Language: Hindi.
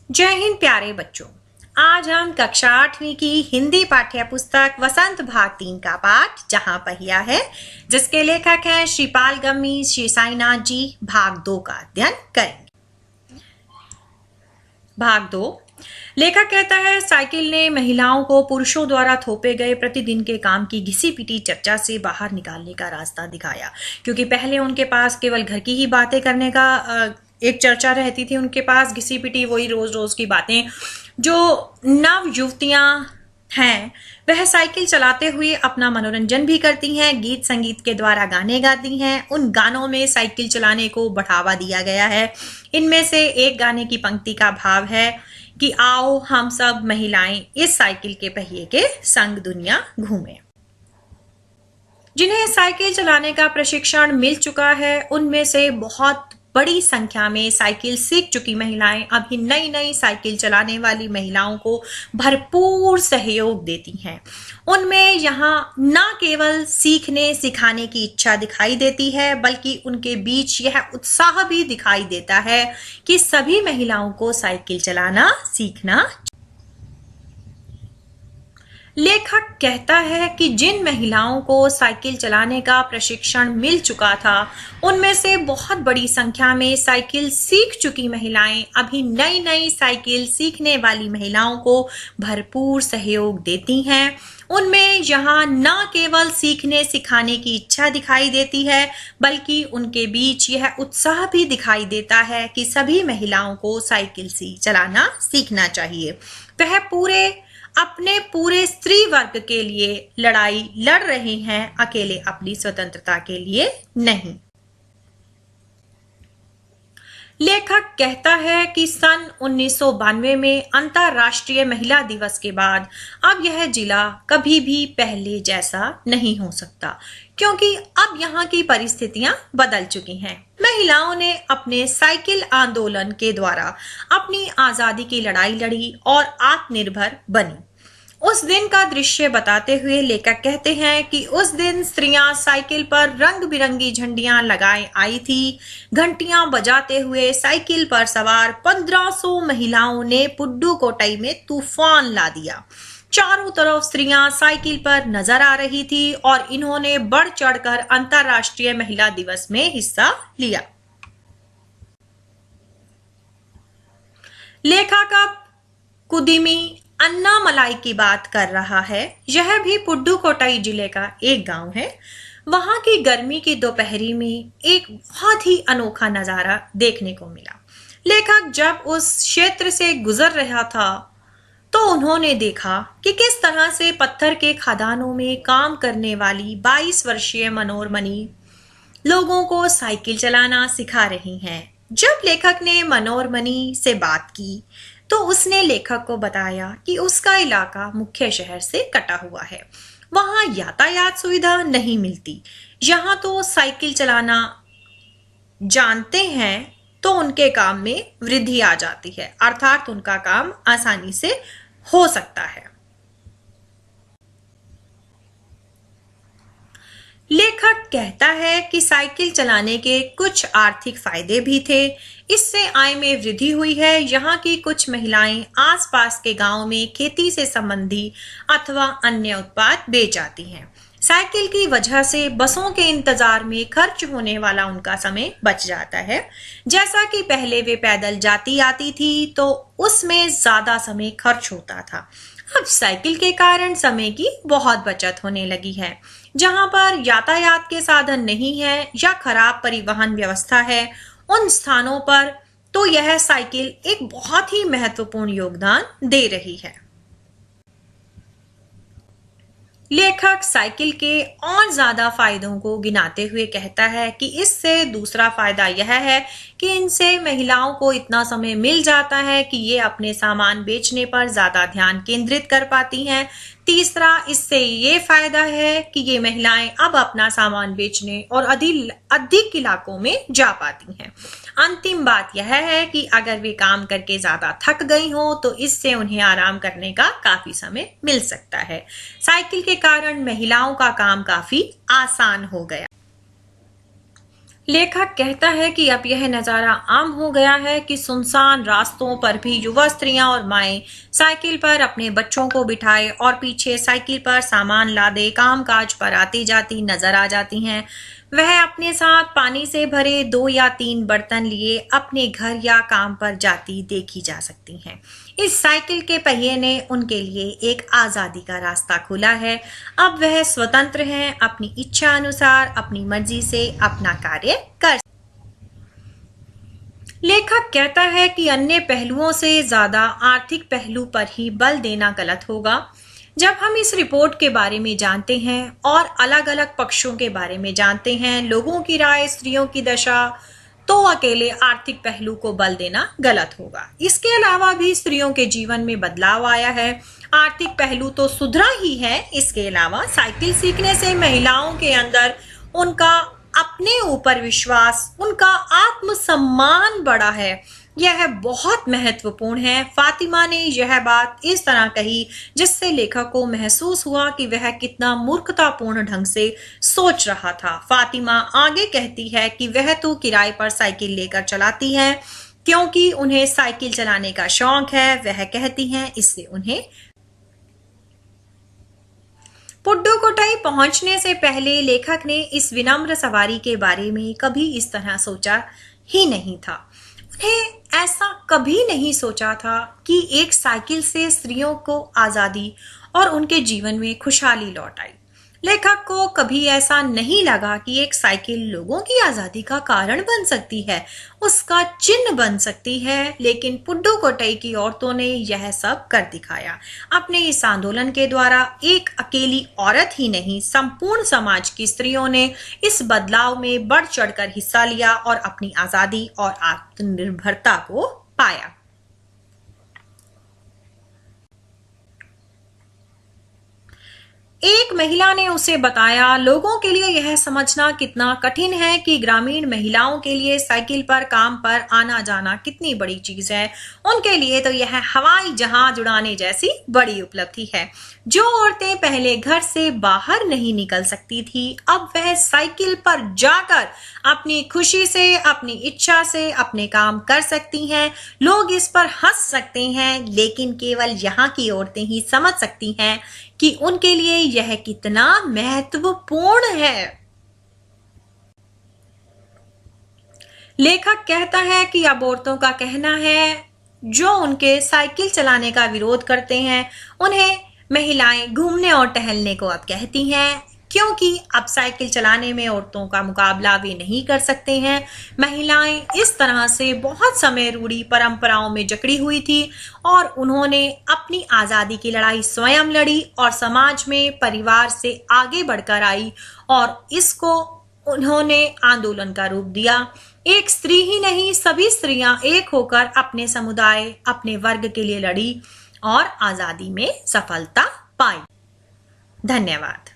जय हिंद प्यारे बच्चों। आज हम कक्षा 8वीं की हिंदी पाठ्य पुस्तक वसंत भाग 3 का पाठ जहां पहिया है, जिसके लेखक हैं श्रीपाल गम्मी, श्री साईनाथ जी, भाग 2 का अध्ययन करेंगे। भाग 2। लेखक कहता है, साइकिल ने महिलाओं को पुरुषों द्वारा थोपे गए प्रतिदिन के काम की घिसी पिटी चर्चा से बाहर निकालने का रास्ता दिखाया। क्योंकि पहले उनके पास केवल घर की ही बातें करने का एक चर्चा रहती थी, उनके पास घिसी पिटी वही रोज रोज की बातें। जो नव युवतियां हैं वह साइकिल चलाते हुए अपना मनोरंजन भी करती हैं, गीत संगीत के द्वारा गाने गाती हैं। उन गानों में साइकिल चलाने को बढ़ावा दिया गया है। इनमें से एक गाने की पंक्ति का भाव है कि आओ हम सब महिलाएं इस साइकिल के पहिए के संग दुनिया घूमें। जिन्हें साइकिल चलाने का प्रशिक्षण मिल चुका है, उनमें से बहुत बड़ी संख्या में साइकिल सीख चुकी महिलाएं अभी नई नई साइकिल चलाने वाली महिलाओं को भरपूर सहयोग देती हैं। उनमें यहाँ न केवल सीखने सिखाने की इच्छा दिखाई देती है, बल्कि उनके बीच यह उत्साह भी दिखाई देता है कि सभी महिलाओं को साइकिल चलाना सीखना। लेखक कहता है कि जिन महिलाओं को साइकिल चलाने का प्रशिक्षण मिल चुका था, उनमें से बहुत बड़ी संख्या में साइकिल सीख चुकी महिलाएं अभी नई नई साइकिल सीखने वाली महिलाओं को भरपूर सहयोग देती हैं। उनमें यहाँ न केवल सीखने सिखाने की इच्छा दिखाई देती है, बल्कि उनके बीच यह उत्साह भी दिखाई देता है कि सभी महिलाओं को साइकिल चलाना सीखना चाहिए। वह अपने पूरे स्त्री वर्ग के लिए लड़ाई लड़ रहे हैं, अकेले अपनी स्वतंत्रता के लिए नहीं। लेखक कहता है कि सन 1992 में अंतर्राष्ट्रीय महिला दिवस के बाद अब यह जिला कभी भी पहले जैसा नहीं हो सकता, क्योंकि अब यहाँ की परिस्थितियां बदल चुकी हैं। महिलाओं ने अपने साइकिल आंदोलन के द्वारा अपनी आजादी की लड़ाई लड़ी और आत्मनिर्भर बनी। उस दिन का दृश्य बताते हुए लेखक कहते हैं कि उस दिन स्त्रियां साइकिल पर रंग बिरंगी झंडियां लगाए आई थी। घंटियां बजाते हुए साइकिल पर सवार 1500 महिलाओं ने पुडुकोट्टई में तूफान ला दिया। चारों तरफ स्त्रियां साइकिल पर नजर आ रही थी और इन्होंने बढ़ चढ़कर अंतर्राष्ट्रीय महिला दिवस में हिस्सा लिया। लेखक अब कुदिमी अन्नामलाई की बात कर रहा है। यह भी पुडुकोट्टई जिले का एक गांव है। वहां की गर्मी की दोपहरी में एक बहुत ही अनोखा नजारा देखने को मिला। लेखक जब उस क्षेत्र से गुजर रहा था तो उन्होंने देखा कि किस तरह से पत्थर के खदानों में काम करने वाली 22 वर्षीय मनोरमणि लोगों को साइकिल चलाना सिखा रही हैं। जब लेखक ने मनोरमणि से बात की तो उसने लेखक को बताया कि उसका इलाका मुख्य शहर से कटा हुआ है। वहां यातायात सुविधा नहीं मिलती। यहाँ तो साइकिल चलाना जानते हैं तो उनके काम में वृद्धि आ जाती है, अर्थात उनका काम आसानी से हो सकता है। लेखक कहता है कि साइकिल चलाने के कुछ आर्थिक फायदे भी थे। इससे आय में वृद्धि हुई है। यहाँ की कुछ महिलाएं आसपास के गांव में खेती से संबंधी अथवा अन्य उत्पाद बेच आती हैं। साइकिल की वजह से बसों के इंतजार में खर्च होने वाला उनका समय बच जाता है। जैसा कि पहले वे पैदल जाती आती थी तो उसमें ज्यादा समय खर्च होता था। अब साइकिल के कारण समय की बहुत बचत होने लगी है। जहां पर यातायात के साधन नहीं है या खराब परिवहन व्यवस्था है, उन स्थानों पर तो यह साइकिल एक बहुत ही महत्वपूर्ण योगदान दे रही है। लेखक साइकिल के और ज्यादा फायदों को गिनाते हुए कहता है कि इससे दूसरा फायदा यह है कि इनसे महिलाओं को इतना समय मिल जाता है कि ये अपने सामान बेचने पर ज्यादा ध्यान केंद्रित कर पाती हैं। तीसरा, इससे ये फायदा है कि ये महिलाएं अब अपना सामान बेचने और अधिक इलाकों में जा पाती हैं। अंतिम बात यह है कि अगर वे काम करके ज्यादा थक गई हो तो इससे उन्हें आराम करने का काफी समय मिल सकता है। साइकिल के कारण महिलाओं का काम काफी आसान हो गया। लेखक कहता है कि अब यह नजारा आम हो गया है कि सुनसान रास्तों पर भी युवा स्त्रियां और माएं साइकिल पर अपने बच्चों को बिठाए और पीछे साइकिल पर सामान लादे कामकाज पर आती जाती नजर आ जाती हैं। वह अपने साथ पानी से भरे 2 या 3 बर्तन लिए अपने घर या काम पर जाती देखी जा सकती हैं। इस साइकिल के पहिए ने उनके लिए एक आजादी का रास्ता खोला है। अब वह स्वतंत्र हैं, अपनी इच्छा अनुसार अपनी मर्जी से अपना कार्य कर। लेखक कहता है कि अन्य पहलुओं से ज्यादा आर्थिक पहलू पर ही बल देना गलत होगा। जब हम इस रिपोर्ट के बारे में जानते हैं और अलग अलग पक्षों के बारे में जानते हैं, लोगों की राय, स्त्रियों की दशा, तो अकेले आर्थिक पहलू को बल देना गलत होगा। इसके अलावा भी स्त्रियों के जीवन में बदलाव आया है। आर्थिक पहलू तो सुधरा ही है, इसके अलावा साइकिल सीखने से महिलाओं के अंदर उनका अपने ऊपर विश्वास, उनका आत्मसम्मान बढ़ा है। यह बहुत महत्वपूर्ण है। फातिमा ने यह बात इस तरह कही जिससे लेखक को महसूस हुआ कि वह कितना मूर्खतापूर्ण ढंग से सोच रहा था। फातिमा आगे कहती है कि वह तो किराए पर साइकिल लेकर चलाती है क्योंकि उन्हें साइकिल चलाने का शौक है। वह कहती हैं इससे उन्हें पुड्डुकोट्टई पहुंचने से पहले लेखक ने इस विनम्र सवारी के बारे में कभी इस तरह सोचा ही नहीं था। उन्हें ऐसा कभी नहीं सोचा था कि एक साइकिल से स्त्रियों को आजादी और उनके जीवन में खुशहाली लौट आई। लेखक को कभी ऐसा नहीं लगा कि एक साइकिल लोगों की आजादी का कारण बन सकती है, उसका चिन्ह बन सकती है। लेकिन पुड्डुकोट्टई की औरतों ने यह सब कर दिखाया। अपने इस आंदोलन के द्वारा एक अकेली औरत ही नहीं, संपूर्ण समाज की स्त्रियों ने इस बदलाव में बढ़ चढ़कर हिस्सा लिया और अपनी आजादी और आत्मनिर्भरता को पाया। एक महिला ने उसे बताया, लोगों के लिए यह समझना कितना कठिन है कि ग्रामीण महिलाओं के लिए साइकिल पर काम पर आना जाना कितनी बड़ी चीज है। उनके लिए तो यह हवाई जहाज उड़ाने जैसी बड़ी उपलब्धि है। जो औरतें पहले घर से बाहर नहीं निकल सकती थी, अब वह साइकिल पर जाकर अपनी खुशी से, अपनी इच्छा से अपने काम कर सकती हैं। लोग इस पर हंस सकते हैं, लेकिन केवल यहाँ की औरतें ही समझ सकती हैं कि उनके लिए यह कितना महत्वपूर्ण है। लेखक कहता है कि अब औरतों का कहना है जो उनके साइकिल चलाने का विरोध करते हैं, उन्हें महिलाएं घूमने और टहलने को अब कहती हैं, क्योंकि अब साइकिल चलाने में औरतों का मुकाबला वे नहीं कर सकते हैं। महिलाएं इस तरह से बहुत समय रूढ़ी परंपराओं में जकड़ी हुई थी और उन्होंने अपनी आजादी की लड़ाई स्वयं लड़ी और समाज में परिवार से आगे बढ़कर आई और इसको उन्होंने आंदोलन का रूप दिया। एक स्त्री ही नहीं, सभी स्त्रियां एक होकर अपने समुदाय, अपने वर्ग के लिए लड़ी और आजादी में सफलता पाई। धन्यवाद।